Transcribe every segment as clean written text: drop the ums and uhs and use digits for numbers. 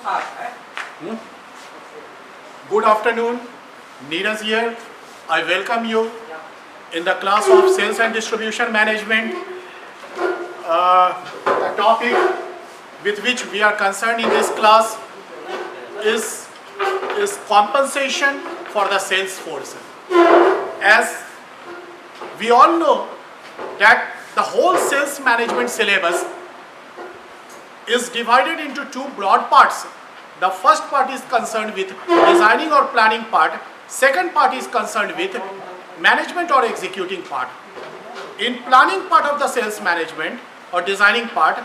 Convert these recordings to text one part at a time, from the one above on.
Hmm? Good afternoon, Neeraj here. I welcome you in the class of Sales and Distribution Management. The topic with which we are concerned in this class is compensation for the sales force. As we all know that the whole sales management syllabus is divided into two broad parts. The first part is concerned with designing or planning part. Second part is concerned with management or executing part. In planning part of the sales management or designing part,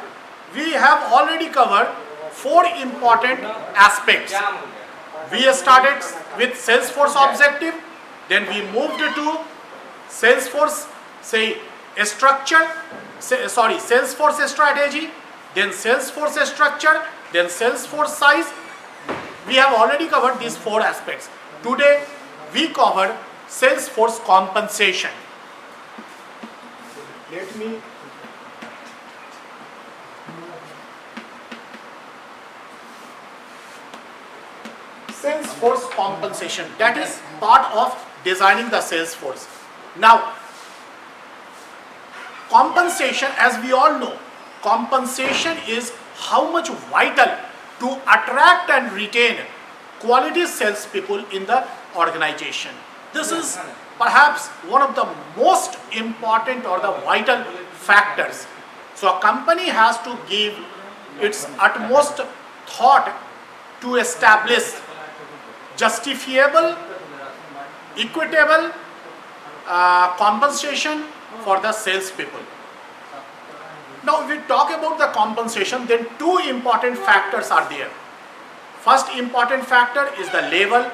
we have already covered four important aspects. We started with Salesforce objective, then we moved to Salesforce Salesforce strategy, then Salesforce structure, then Salesforce size. We have already covered these four aspects. Today we covered Salesforce compensation. Let me Salesforce compensation, that is part of designing the Salesforce. Now, compensation, as we all know, compensation is how much vital to attract and retain quality salespeople in the organization. This is perhaps one of the most important or the vital factors. So a company has to give its utmost thought to establish justifiable, equitable compensation for the salespeople. Now, if we talk about the compensation, then two important factors are there. First important factor is the level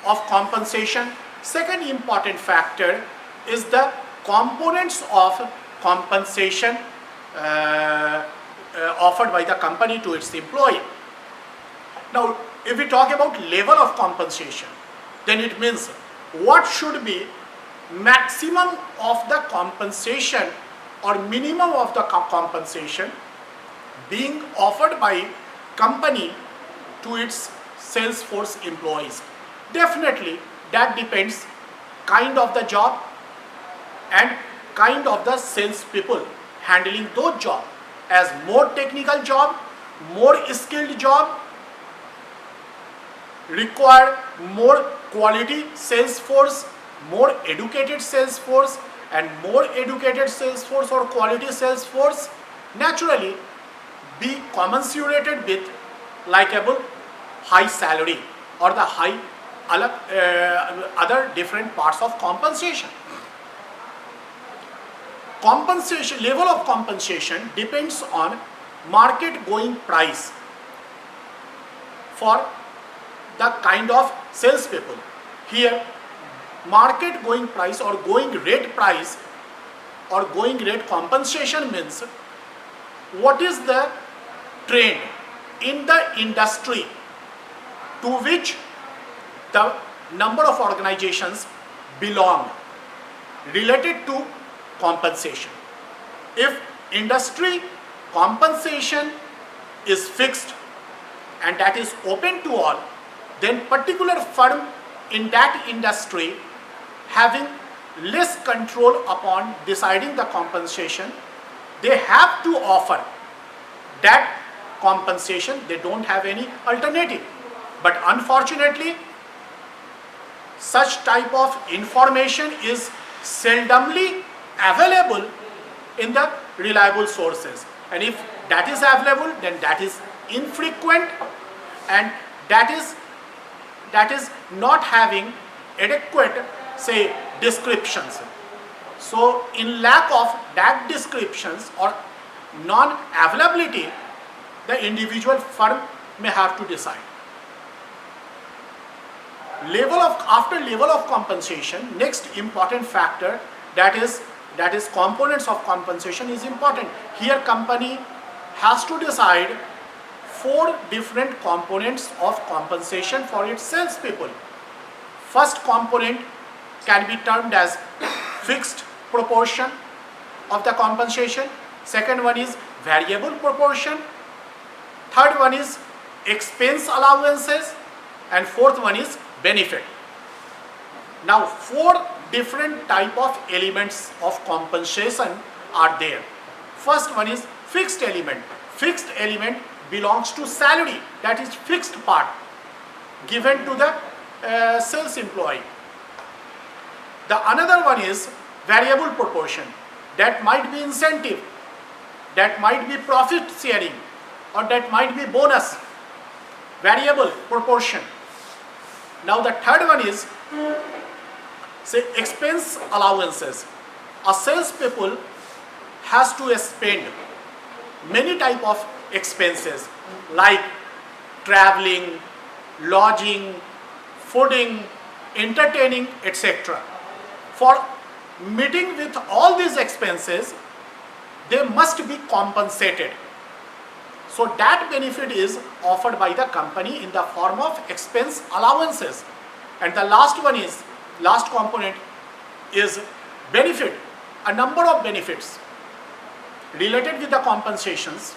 of compensation. Second important factor is the components of compensation offered by the company to its employee. Now, if we talk about level of compensation, then it means what should be maximum of the compensation or minimum of the compensation being offered by company to its sales force employees. Definitely that depends kind of the job and kind of the sales people handling those job. As more technical job, more skilled job, require more quality sales force, more educated sales force, and more educated sales force or quality sales force naturally be commensurated with likable high salary or the high other different parts of compensation. Compensation, level of compensation depends on market going price for the kind of salespeople. Here, market going price or going rate price or going rate compensation means what is the trend in the industry to which the number of organizations belong related to compensation. If industry compensation is fixed and that is open to all, then particular firm in that industry having less control upon deciding the compensation, they have to offer that compensation. They don't have any alternative. But unfortunately, such type of information is seldomly available in the reliable sources. And if that is available, then that is infrequent and that is not having adequate descriptions. So in lack of that descriptions or non-availability, the individual firm may have to decide. After level of compensation, next important factor that is components of compensation is important. Here company has to decide four different components of compensation for its salespeople. First component can be termed as fixed proportion of the compensation. Second one is variable proportion. Third one is expense allowances, and fourth one is benefit. Now, four different type of elements of compensation are there. First one is fixed element. Fixed element belongs to salary, that is fixed part given to the sales employee. The another one is variable proportion, that might be incentive, that might be profit sharing, or that might be bonus, variable proportion. Now the third one is, say, expense allowances. A sales people has to spend many type of expenses like traveling, lodging, fooding, entertaining, etc. For meeting with all these expenses, they must be compensated. So that benefit is offered by the company in the form of expense allowances. And the last one is, last component is benefit. A number of benefits related with the compensations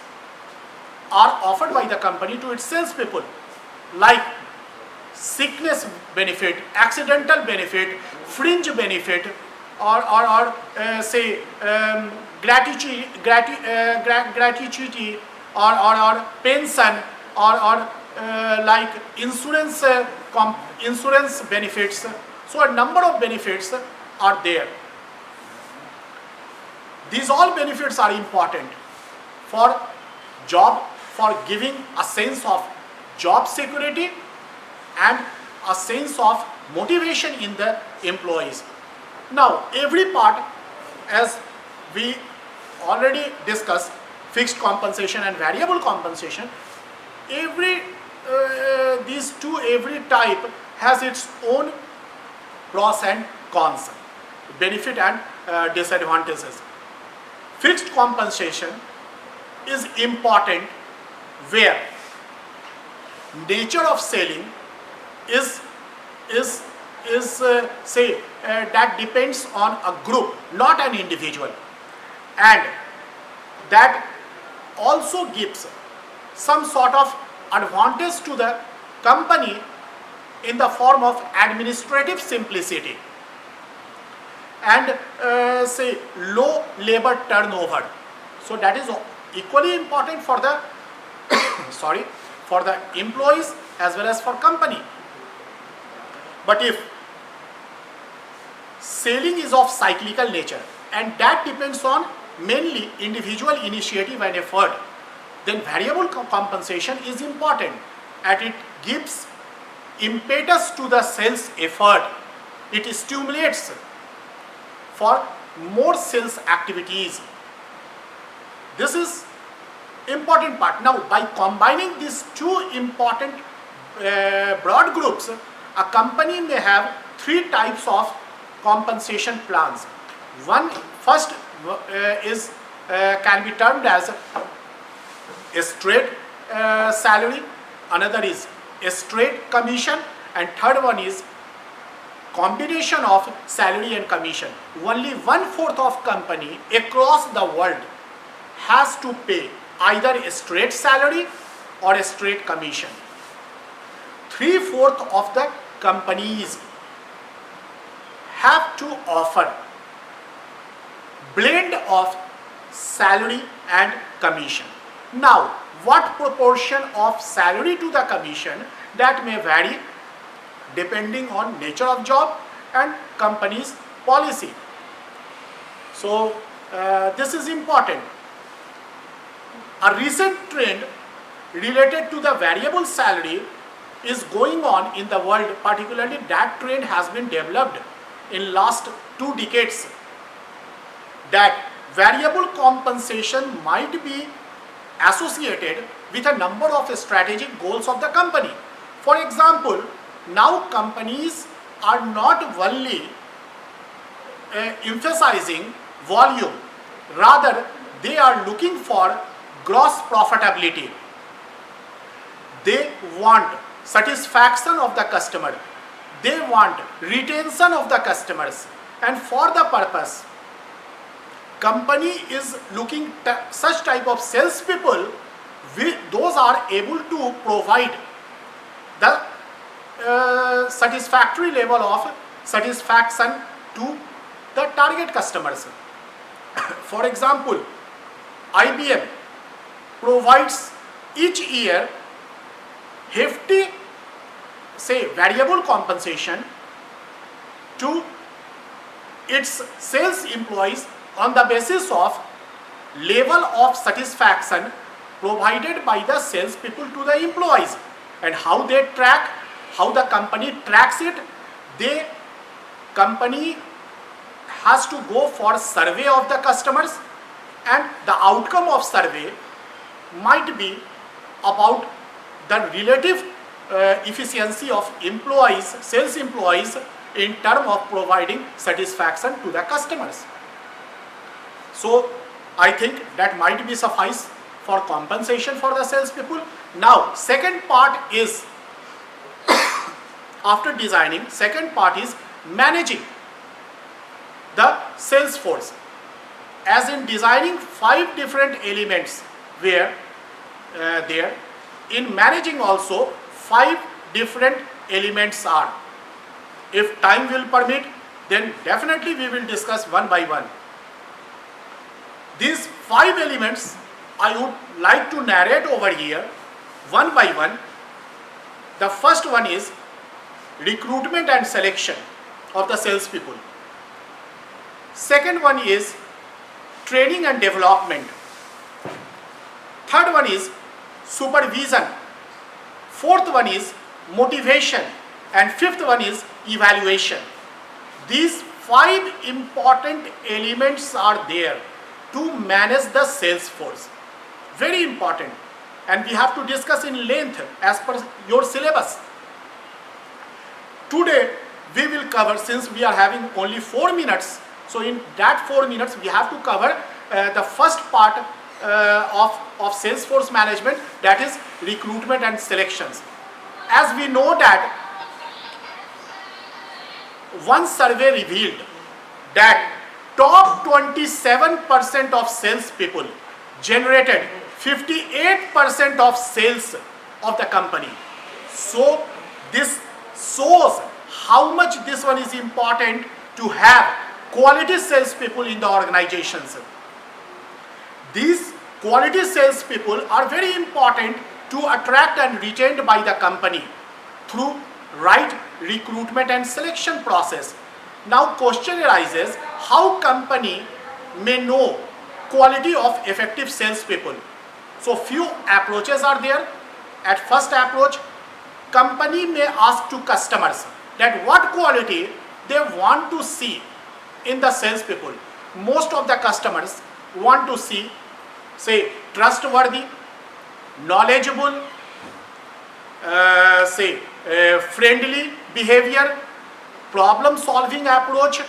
are offered by the company to its salespeople, like sickness benefit, accidental benefit, fringe benefit, or say gratuity, or pension, or like insurance, insurance benefits. So a number of benefits are there. These all benefits are important for job, for giving a sense of job security and a sense of motivation in the employees. Now, every part, as we already discussed, fixed compensation and variable compensation, every every type has its own pros and cons, benefit and disadvantages. Fixed compensation is important where nature of selling is that depends on a group, not an individual, and that also gives some sort of advantage to the company in the form of administrative simplicity and say low labor turnover. So that is equally important for the for the employees as well as for company. But if selling is of cyclical nature and that depends on mainly individual initiative and effort, then variable compensation is important and it gives impetus to the sales effort. It stimulates for more sales activities. This is important part. Now, by combining these two important broad groups, a company may have three types of compensation plans. One, first is can be termed as a straight salary, another is a straight commission, and third one is combination of salary and commission. Only 1/4 of company across the world has to pay either a straight salary or a straight commission. 3/4 of the companies have to offer blend of salary and commission. Now, what proportion of salary to the commission, that may vary depending on nature of job and company's policy. So this is important. A recent trend related to the variable salary is going on in the world. Particularly that trend has been developed in last 2 decades, that variable compensation might be associated with a number of strategic goals of the company. For example, now companies are not only emphasizing volume, rather they are looking for gross profitability. They want satisfaction of the customer, they want retention of the customers, and for the purpose company is looking such type of salespeople those are able to provide the satisfactory level of satisfaction to the target customers. For example, IBM provides each year hefty, say, variable compensation to its sales employees on the basis of level of satisfaction provided by the sales people to the employees. And how they track, how the company tracks it, the company has to go for survey of the customers, and the outcome of survey might be about the relative efficiency of employees, sales employees, in terms of providing satisfaction to the customers. So I think that might be suffice for compensation for the sales people. Now second part is after designing, second part is managing the sales force. As in designing 5 different elements were there, in managing also 5 different elements are. If time will permit, then definitely we will discuss one by one. These 5 elements I would like to narrate over here one by one. The first one is recruitment and selection of the salespeople. Second one is training and development. Third one is supervision. Fourth one is motivation. And fifth one is evaluation. These 5 important elements are there to manage the sales force. Very important. And we have to discuss in length as per your syllabus. Today we will cover, since we are having only 4 minutes, so in that 4 minutes we have to cover the first part of sales force management, that is recruitment and selections. As we know that one survey revealed that top 27% of salespeople generated 58% of sales of the company. So this shows how much this one is important to have quality salespeople in the organizations. These quality salespeople are very important to attract and retained by the company through right recruitment and selection process. Now question arises, how company may know quality of effective salespeople? So few approaches are there. At first approach, company may ask to customers that what quality they want to see in the salespeople. Most of the customers want to see, say, trustworthy, knowledgeable, friendly behavior, problem solving approach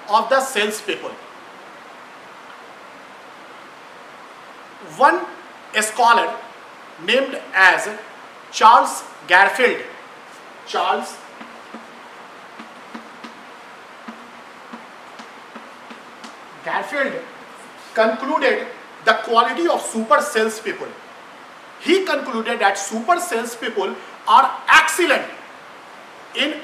of the salespeople. One scholar named as Charles Garfield concluded the quality of super salespeople. He concluded that super salespeople are excellent in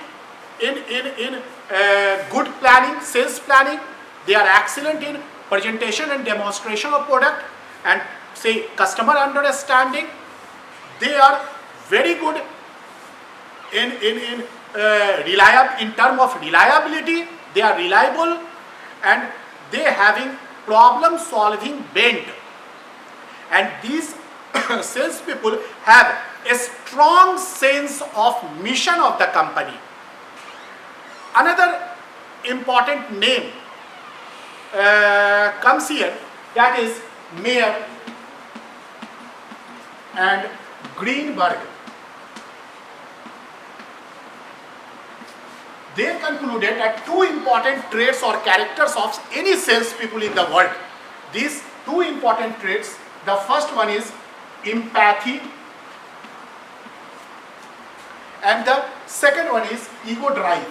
good planning, sales planning. They are excellent in presentation and demonstration of product and say customer understanding. They are very good in terms of reliability. They are reliable and they having problem solving bent. And these salespeople have a strong sense of mission of the company. Another important name comes here, that is Mayer and Greenberg. They concluded that 2 important traits or characters of any salespeople in the world. These 2 important traits, the first one is empathy and the second one is ego drive.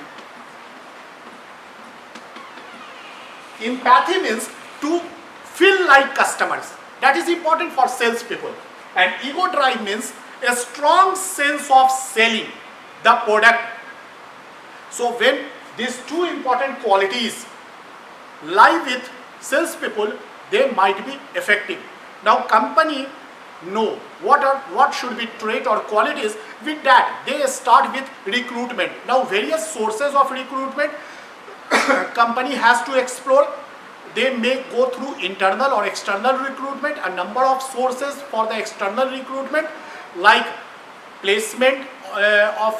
Empathy means to feel like customers. That is important for salespeople. And ego drive means a strong sense of selling the product. So when these two important qualities lie with salespeople, they might be effective. Now company know what should be trait or qualities. With that they start with recruitment. Now various sources of recruitment company has to explore. They may go through internal or external recruitment. A number of sources for the external recruitment, like placement of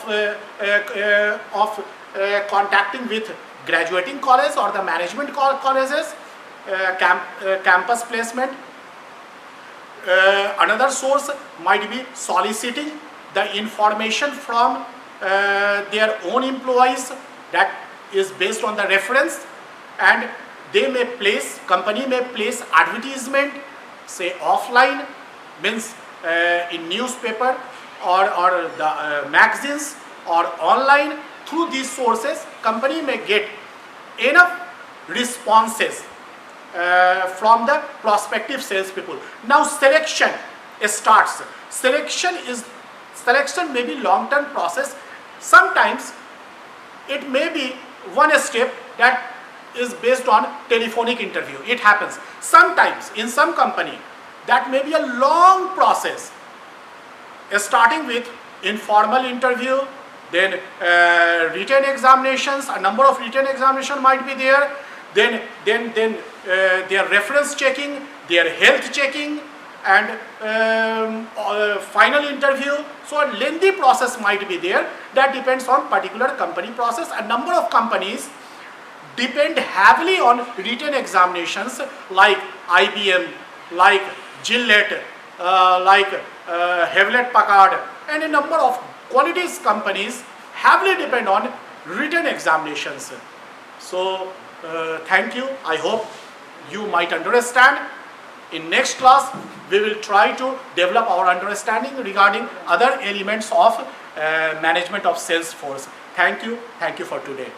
contacting with graduating college or the management colleges, campus placement. Another source might be soliciting the information from their own employees, that is based on the reference. And they may place, company may place advertisement, say offline, means in newspaper or the magazines or online. Through these sources company may get enough responses from the prospective salespeople. Now selection starts. Selection may be long-term process. Sometimes it may be one step that is based on telephonic interview. It happens. Sometimes in some company that may be a long process, starting with informal interview, then written examinations. A number of written examination might be there. Then their reference checking, their health checking, and final interview. So a lengthy process might be there. That depends on particular company process. A number of companies depend heavily on written examinations, like IBM, like Gillette, like Hewlett Packard, and a number of qualities companies heavily depend on written examinations. So thank you. I hope you might understand. In next class we will try to develop our understanding regarding other elements of management of sales force. Thank you for today.